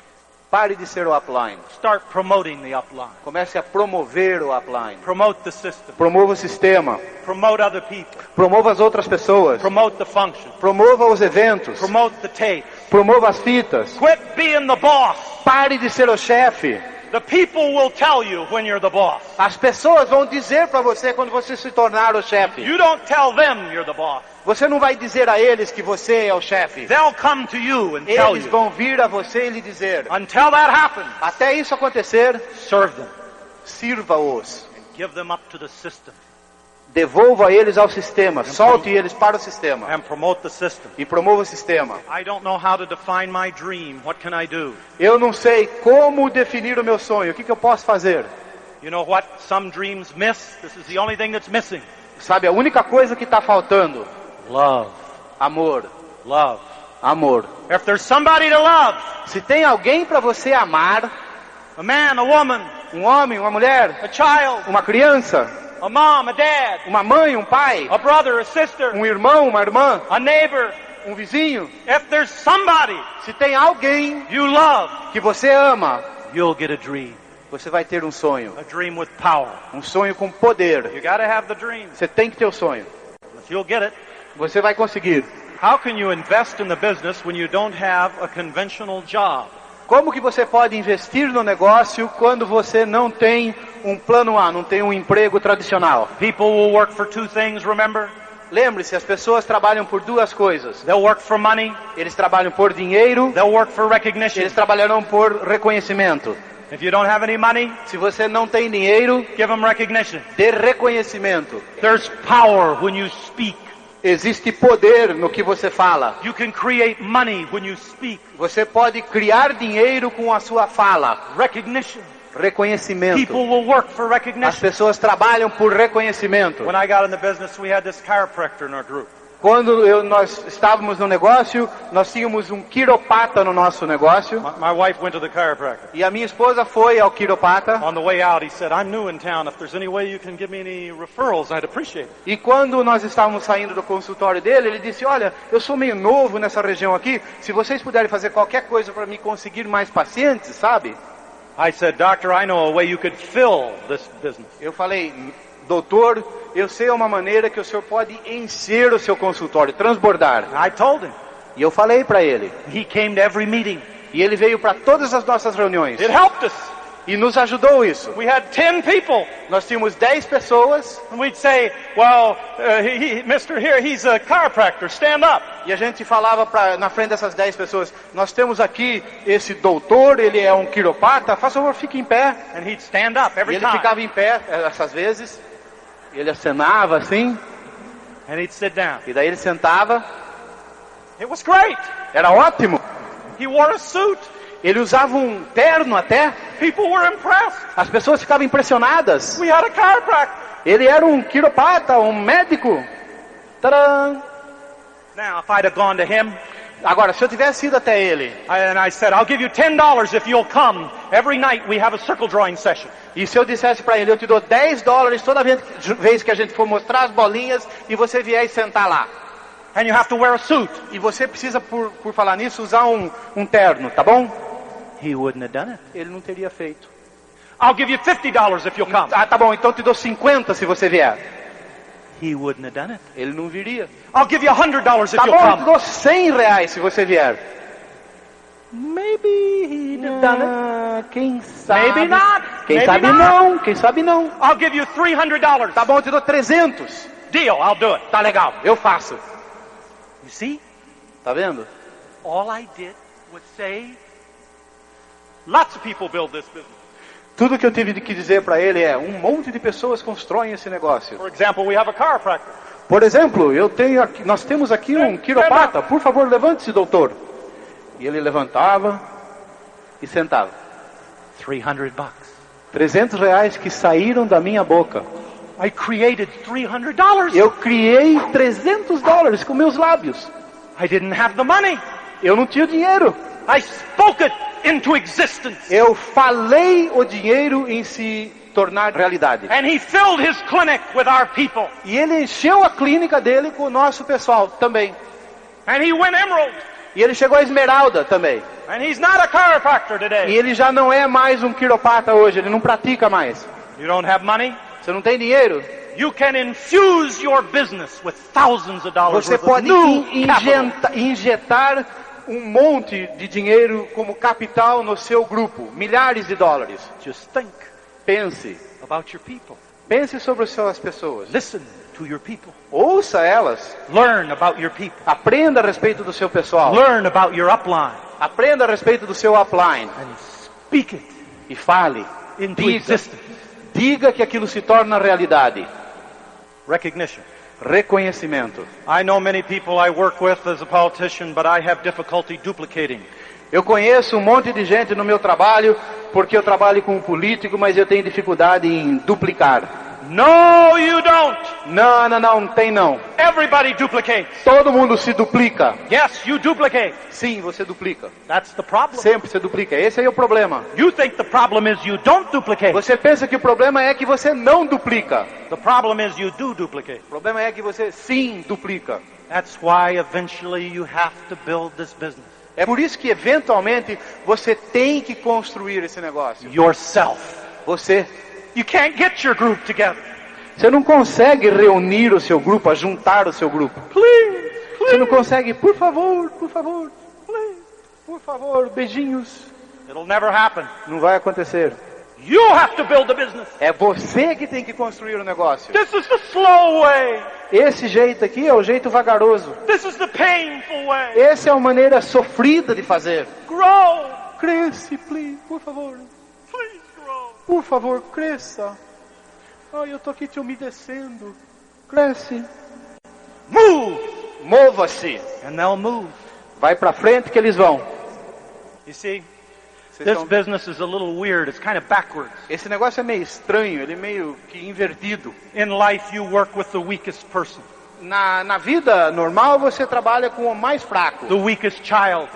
Pare de ser o upline. Start promoting the upline. Comece a promover o upline. Promote the system. Promova o sistema. Promote other people. Promova as outras pessoas. Promote the function. Promova os eventos. Promote the tape. Promova as fitas. Quit being the boss. Pare de ser o chefe. The people will tell you when you're the boss. As pessoas vão dizer para você quando você se tornar o chefe. You don't tell them you're the boss. Você não vai dizer a eles que você é o chefe. They'll come to you and tell Eles you. vão vir a você e lhe dizer. Until that happens, Até isso acontecer, serve them sirva-os. and give them up to the system Devolva eles ao sistema. Solte eles para o sistema. and promote the system. E promova o sistema. I don't know how to define my dream. What can I do? Eu não sei como definir o meu sonho. O que eu posso fazer? You know what some dreams miss? This is the only thing that's missing. Sabe, a única coisa que está faltando? Love. Amor. Love. Amor. If there's somebody to love, Se tem alguém para você amar, a man, a woman, um homem, uma mulher, a child, uma criança, a mom, a dad, uma mãe, um pai, a brother, a sister, um irmão, uma irmã, a neighbor, um vizinho, if there's somebody se tem alguém you love, que você ama, you'll get a dream. você vai ter um sonho. A dream with power. Um sonho com poder. You gotta have the dream. Você tem que ter o sonho. If you'll get it. Você vai conseguir. How can you invest in the business when you don't have a conventional job? Como que você pode investir no negócio quando você não tem um plano A, não tem um emprego tradicional? People will work for two things, remember? Lembre-se, as pessoas trabalham por duas coisas. They'll work for money, Eles trabalham por dinheiro, they'll work for recognition. eles trabalharão por reconhecimento. If you don't have any money, Se você não tem dinheiro, give them recognition. dê reconhecimento. There's power when you speak. Existe poder no que você fala. You can create money when you speak. Você pode criar dinheiro com a sua fala. Recognition. Reconhecimento. People will work for As recognition. pessoas trabalham por reconhecimento. When I got in the business, we had this chiropractor in our group. Quando nós estávamos no negócio, nós tínhamos um quiropata no nosso negócio. My wife went to the chiropractor. E a minha esposa foi ao quiropata. On the way out, he said, I'm new in town. If there's any way you can give me any referrals, I'd appreciate it. E quando nós estávamos saindo do consultório dele, ele disse, olha, eu sou meio novo nessa região aqui. Se vocês puderem fazer qualquer coisa para me conseguir mais pacientes, sabe? I said, Doctor, I know a way you could fill this business. Eu falei, doutor, eu sei uma maneira que o senhor pode encher o seu consultório, transbordar. I told him. E eu falei para ele. He came to every meeting. E ele veio para todas as nossas reuniões. It helped us. E nos ajudou isso. We had 10 people. Nós tínhamos 10 pessoas. And we'd say, well, Mr. Here, he's a chiropractor, stand up. E a gente falava na frente dessas 10 pessoas, nós temos aqui esse doutor, ele é um quiropata, faça favor, fique em pé. And he'd stand up every E ele time. ficava em pé essas vezes. Ele acenava assim. And he'd sit down. E daí ele sentava. It was great. Era ótimo. He wore a suit. Ele usava um terno até. People were impressed. As pessoas ficavam impressionadas. We had a chiropractor. Ele era um quiropata, um médico. Tadã! Now, if I'd have gone to him, Agora, se eu tivesse ido até ele, and I said, I'll give you $10 if you'll come. Every night we have a circle drawing session. e se eu dissesse para ele, eu te dou $10 toda vez que a gente for mostrar as bolinhas e você vier e sentar lá. And you have to wear a suit. E você precisa, por falar nisso, usar um terno, tá bom? He wouldn't have done it. Ele não teria feito. I'll give you $50 if you'll come. Ah, tá bom, então eu te dou 50 se você vier. He wouldn't have done it. Ele não viria. I'll give you $100 if Tá you'll bom, eu te come. dou R$100 se você vier. Maybe he'd have done it. Quem sabe? Maybe not. Quem Maybe sabe not. não, quem sabe não. I'll give you $300. Tá bom, eu te dou 300. Deal, I'll do it. Tá legal, eu faço. You see? Tá vendo? All I did was say, lots of people build this business. Tudo que eu tive que dizer para ele é, um monte de pessoas constroem esse negócio. For example, we have a chiropractor. Por exemplo, nós temos aqui um quiropata. Por favor, levante-se, doutor. E ele levantava e sentava. $300. R$300 que saíram da minha boca. I created $300. Eu criei $300 com meus lábios. I didn't have the money. Eu não tinha dinheiro. I spoke it into existence. Eu falei o dinheiro em se tornar realidade. And he filled his clinic with our people. E ele encheu a clínica dele com o nosso pessoal também. And he went emerald. E ele chegou a Esmeralda também. And he's not a chiropractor E today. ele já não é mais um quiropata hoje, ele não pratica mais. You don't have money? Você não tem dinheiro? You can infuse your business with thousands of dollars Você worth of pode new capital. injetar um monte de dinheiro como capital no seu grupo, milhares de dólares. Just think Pense. about your people. Pense sobre as suas pessoas. Listen to your people. Ouça elas. Learn about your people. Aprenda a respeito do seu pessoal. Learn about your upline. Aprenda a respeito do seu upline. And speak it E fale. into Diga. existence. Diga que aquilo se torna realidade. Recognition. Reconhecimento. I know many people I work with as a politician, but I have difficulty duplicating. Eu conheço um monte de gente no meu trabalho, porque eu trabalho com um político, mas eu tenho dificuldade em duplicar. No, you don't. Não tem não. Everybody duplicates. Todo mundo se duplica. Yes, you duplicate. Sim, você duplica. That's the problem. Sempre você duplica. Esse aí é o problema. You think the problem is you don't duplicate. Você pensa que o problema é que você não duplica. The problem is you do duplicate. O problema é que você sim duplica. That's why eventually you have to build this business. É por isso que eventualmente você tem que construir esse negócio. Yourself. Você. You can't get your group together. Você não consegue reunir o seu grupo, juntar o seu grupo. Please, Você não consegue, por favor, please, por favor, beijinhos. It'll never happen. Não vai acontecer. You have to build the business. É você que tem que construir o negócio. This is the slow way. Esse jeito aqui é o jeito vagaroso. This is the painful way. Essa é a maneira sofrida de fazer. Grow. Cresce, please, por favor. Please grow. Por favor, cresça. Ai, eu tô aqui te umedecendo. Cresce. Move. Mova-se. And they'll move. Vai pra frente que eles vão. You see, Vocês this estão- business is a little weird. It's kind of backwards. Esse negócio é meio estranho, ele é meio que invertido. In life, you work with the weakest person, Na vida normal você trabalha com o mais fraco. the weakest child,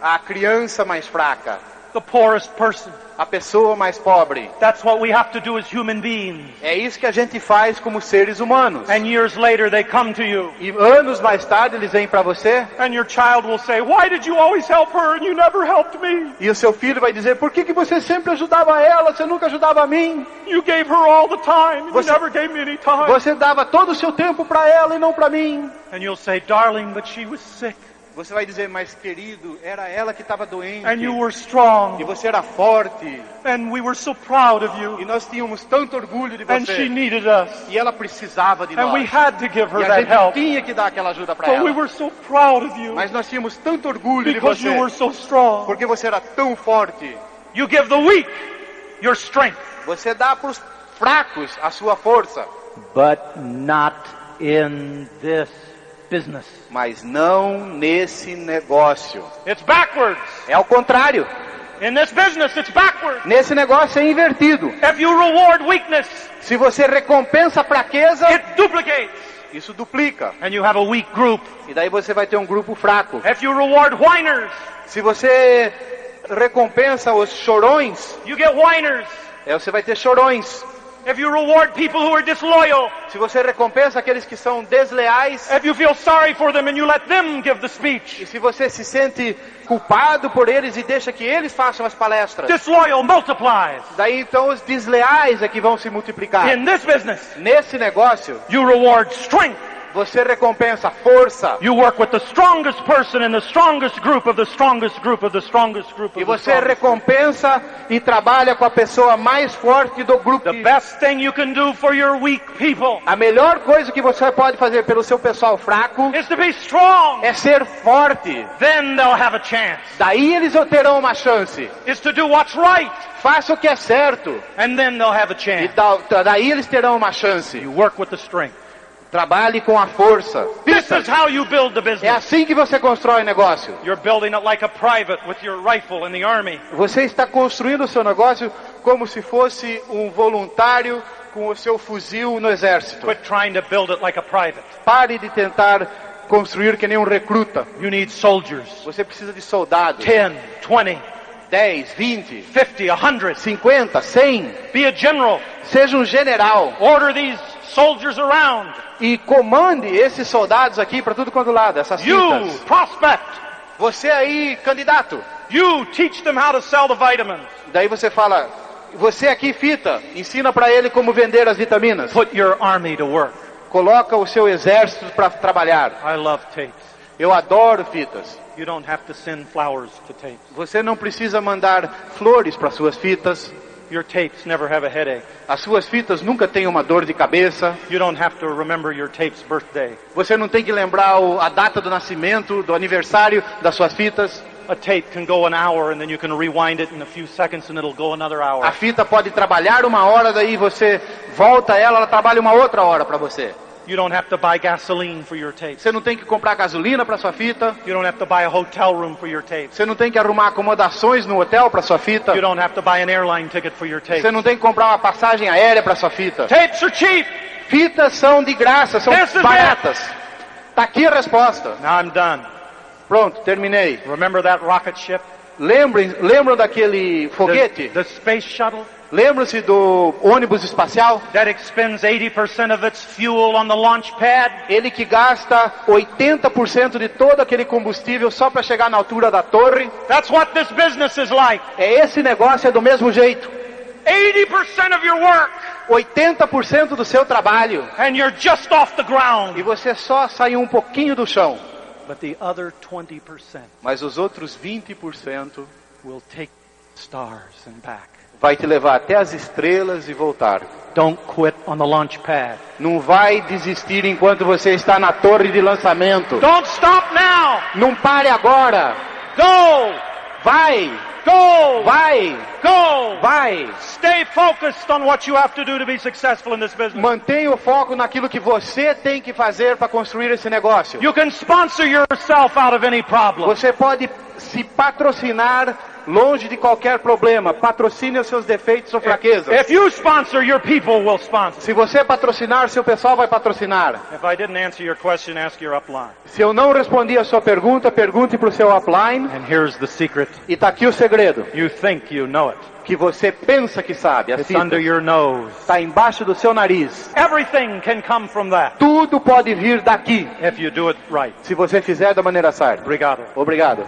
A criança mais fraca. the poorest person. A pessoa mais pobre. That's what we have to do as human beings. É isso que a gente faz como seres humanos. And years later, they come to you. E anos mais tarde eles vêm pra você. And your child will say, why did you always help her and you never helped me? E o seu filho vai dizer, por que você sempre ajudava ela, você nunca ajudava a mim? You gave her all the time and you Você- never gave me any time. Você dava todo o seu tempo pra ela e não pra mim. And you'll say, darling, but she was sick. Você vai dizer, mas querido, era ela que estava doente. And you were strong. E você era forte. And we were so proud of you. E nós tínhamos tanto orgulho de And você. she needed us. E ela precisava de And nós. we had to give her E a that gente help. tinha que dar aquela ajuda para But ela. we were so proud of you. Mas nós tínhamos tanto orgulho de Because você. you were so strong. Porque você era tão forte. You give the weak your strength. Você dá para os fracos a sua força. But not in this business. Mas não nesse negócio. It's backwards. É ao contrário. In this business, it's backwards. Nesse negócio é invertido. If you reward weakness, Se você recompensa a fraqueza, it duplicates. isso duplica. And you have a weak group. E daí você vai ter um grupo fraco. If you reward whiners, Se você recompensa os chorões, you get whiners. você vai ter chorões. If you reward people who are disloyal, Se você recompensa aqueles que são desleais, if you feel sorry for them and you let them give the e speech, se você se sente culpado por eles e deixa que eles façam as palestras, disloyal multiplies. daí então os desleais é que vão se multiplicar. In this business, Nesse negócio, you reward strength. você recompensa força. You work with the strongest person in the strongest group of the strongest group of the strongest group E of the você strongest group. recompensa e trabalha com a pessoa mais forte do grupo. The best thing you can do for your weak people A melhor coisa que você pode fazer pelo seu pessoal fraco is to be strong. é ser forte. Then they'll have a chance. Daí eles terão uma chance. Is to do what's right. Faça o que é certo. And then they'll have a E chance. daí eles terão uma chance. You work with the strength. Trabalhe com a força. This is how you build the É business. assim que você constrói o negócio. You're building it like a private with your rifle in the army. Você está construindo o seu negócio como se fosse um voluntário com o seu fuzil no exército. Quit trying to build it like a private. Pare de tentar construir que nem um recruta. You need soldiers. Você precisa de soldados. 10, 20, 10, 20, 50, 100. 50, 100. Be a general. Seja um general. Order these soldiers around. E comande esses soldados aqui para tudo quanto lado, essas You, fitas. prospect. Você aí, candidato. You teach them how to sell the vitamins. Daí você fala, você aqui, fita, ensina para ele como vender as vitaminas. Put your army to work. Coloca o seu exército para trabalhar. I love tapes. Eu adoro fitas. You don't have to send flowers to tapes. Você não precisa mandar flores para suas fitas. Your tapes never have a headache. As suas fitas nunca têm uma dor de cabeça. You don't have to remember your tape's birthday. Você não tem que lembrar a data do nascimento, do aniversário das suas fitas. A tape can go an hour and then you can rewind it in a few seconds and it'll go another hour. A fita pode trabalhar uma hora, daí você volta ela trabalha uma outra hora para você. You don't have to buy gasoline for your tape. Você não tem que comprar gasolina para sua fita. You don't have to buy a hotel room for your tape. Você não tem que arrumar acomodações no hotel para sua fita. You don't have to buy an airline ticket for your tape. Você não tem que comprar uma passagem aérea para sua fita. Tapes are cheap. Fitas são de graça, são This is baratas. Tá aqui a resposta. Now I'm done. Pronto, terminei. Remember that rocket ship? Lembram daquele foguete? The space shuttle? Lembram-se do ônibus espacial? That expends 80% of its fuel on the launch pad? Ele que gasta 80% de todo aquele combustível só para chegar na altura da torre. That's what this business is like. Esse negócio é do mesmo jeito. 80% of your work 80% do seu trabalho. and you're just off the ground. E você só saiu um pouquinho do chão. But the other 20% Mas os outros 20% will take stars and back. vai te levar até as estrelas e voltar. Don't quit on the launch pad. Não vai desistir enquanto você está na torre de lançamento. Don't stop now. Não pare agora. Go. Vai, Go. vai, Go. vai. Stay focused on what you have to do to be successful in this business. Mantenha o foco naquilo que você tem que fazer para construir esse negócio. You can sponsor yourself out of any problem. Você pode se patrocinar longe de qualquer problema. Patrocine os seus defeitos ou fraquezas. If you sponsor, your people will sponsor. Se você patrocinar, seu pessoal vai patrocinar. If I didn't answer your question, ask your upline. Se eu não respondi a sua pergunta, pergunte para o seu upline. And here's the secret. E está aqui o segredo. You think you know it. Que você pensa que sabe. It's under your nose. Está embaixo do seu nariz. Everything can come from that. Tudo pode vir daqui. If you do it right. Se você fizer da maneira certa. Obrigado. Obrigado.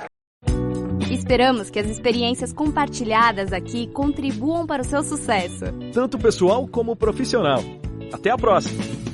Esperamos que as experiências compartilhadas aqui contribuam para o seu sucesso. Tanto pessoal como profissional. Até a próxima!